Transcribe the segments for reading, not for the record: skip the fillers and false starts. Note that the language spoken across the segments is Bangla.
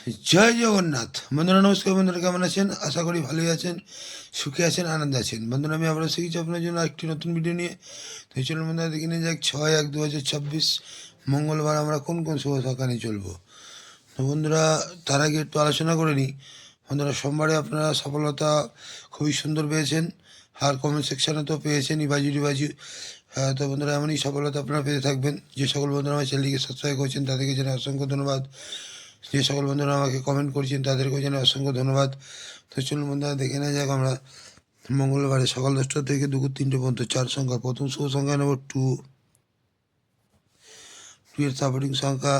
জয় জগন্নাথ। বন্ধুরা নমস্কার। বন্ধুরা কেমন আছেন? আশা করি ভালোই আছেন, সুখে আছেন, আনন্দে আছেন। বন্ধুরা আমি আবারও শিখেছি আপনার জন্য একটি নতুন ভিডিও নিয়ে। তো চলুন বন্ধুরা দেখে নিয়ে যাক 6/1/2026 মঙ্গলবার আমরা কোন কোন শুভ সংখ্যা নিয়ে চলবো। তো বন্ধুরা তার আগে একটু আলোচনা করে নিই। বন্ধুরা সোমবারে আপনারা সফলতা খুবই সুন্দর পেয়েছেন, আর কমেন্ট সেকশানে তো পেয়েছেন ইবাজি ডিবাজি। তো বন্ধুরা এমনই সফলতা আপনারা পেতে থাকবেন। যে সকল বন্ধুরা আমার চ্যানেলটিকে সাবস্ক্রাইব করছেন তাদেরকে জানাই অসংখ্য ধন্যবাদ। যে সকল বন্ধুরা আমাকে কমেন্ট করছেন তাদেরকেও জানাই অসংখ্য ধন্যবাদ। তো চলুন বন্ধুরা দেখে নেওয়া যাক আমরা মঙ্গলবারে সকাল 10টা থেকে দুপুর 3টে পর্যন্ত 4 সংখ্যা। প্রথম শুভ সংখ্যা নেব 2, 2 এর সাপোর্টিং সংখ্যা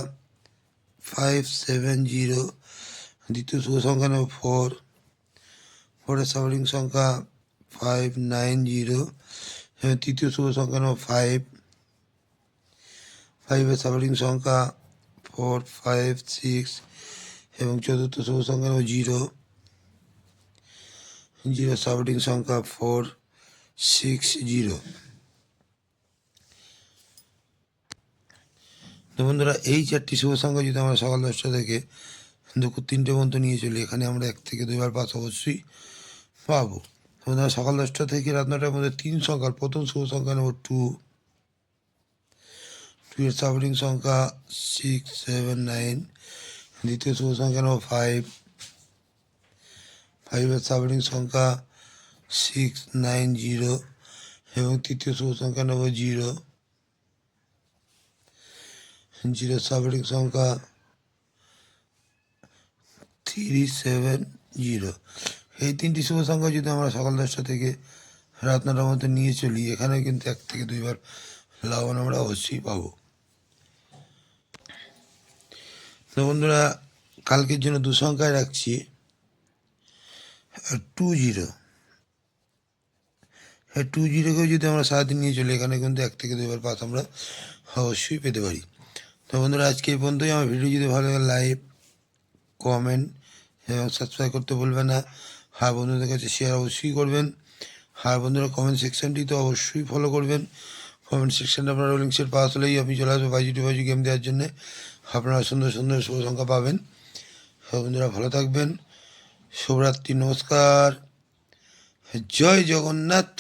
570। দ্বিতীয় শুভ সংখ্যা নেব 4, 4 এর সাপোর্টিং সংখ্যা 590। তৃতীয় শুভ সংখ্যা নেব 5, 5 এর সাপোর্টিং সংখ্যা 456। এবং চতুর্থ শুভ সংখ্যা নেব 0, 0 সাপোর্টিং সংখ্যা 460। তো বন্ধুরা এই 4টি শুভ সংখ্যা যদি আমরা সকাল 10টা থেকে দুপুর 3টে পর্যন্ত নিয়ে চলি, এখানে আমরা 1 থেকে 2বার পাস অবশ্যই পাবো। বন্ধুরা সকাল 10টা থেকে রাত 9টার মধ্যে 3 সংখ্যার প্রথম শুভ সংখ্যা নেব 2, 2 এর সাপোর্টিং সংখ্যা 679। দ্বিতীয় শুভ সংখ্যা নেব 5, 5 এর সাপোর্টিং সংখ্যা 690। এবং তৃতীয় শুভ সংখ্যা নেব 0, 0 সাপোর্টিং সংখ্যা 370। এই 3টি শুভ সংখ্যা যদি আমরা সকাল 10টা থেকে রাত 9টার মধ্যে নিয়ে চলি, এখানে কিন্তু 1 থেকে 2বার লাভবান আমরা অবশ্যই পাবো। তো বন্ধুরা কালকের জন্য 2 সংখ্যায় রাখছি 20। 20কেও যদি আমরা সারাদিন নিয়ে চলি, এখানে কিন্তু 1 থেকে 2বার পাস আমরা অবশ্যই পেতে পারি। তো বন্ধুরা আজকে এই পর্যন্তই। আমার ভিডিও যদি ভালো লাগে লাইক, কমেন্ট এবং সাবস্ক্রাইব করতে ভুলবেন না। আর বন্ধুদের কাছে শেয়ার অবশ্যই করবেন। আর বন্ধুরা কমেন্ট সেকশানটি তো অবশ্যই ফলো করবেন। কমেন্ট সেকশানে আপনারা রোলিং সেট পাস হলেই আপনি চলে আসবে বাজি টুবাজি গেম দেওয়ার জন্যে। আপনারা সুন্দর সুন্দর শুভ সংখ্যা পাবেন। সব বন্ধুরা ভালো থাকবেন। শুভরাত্রি, নমস্কার, জয় জগন্নাথ।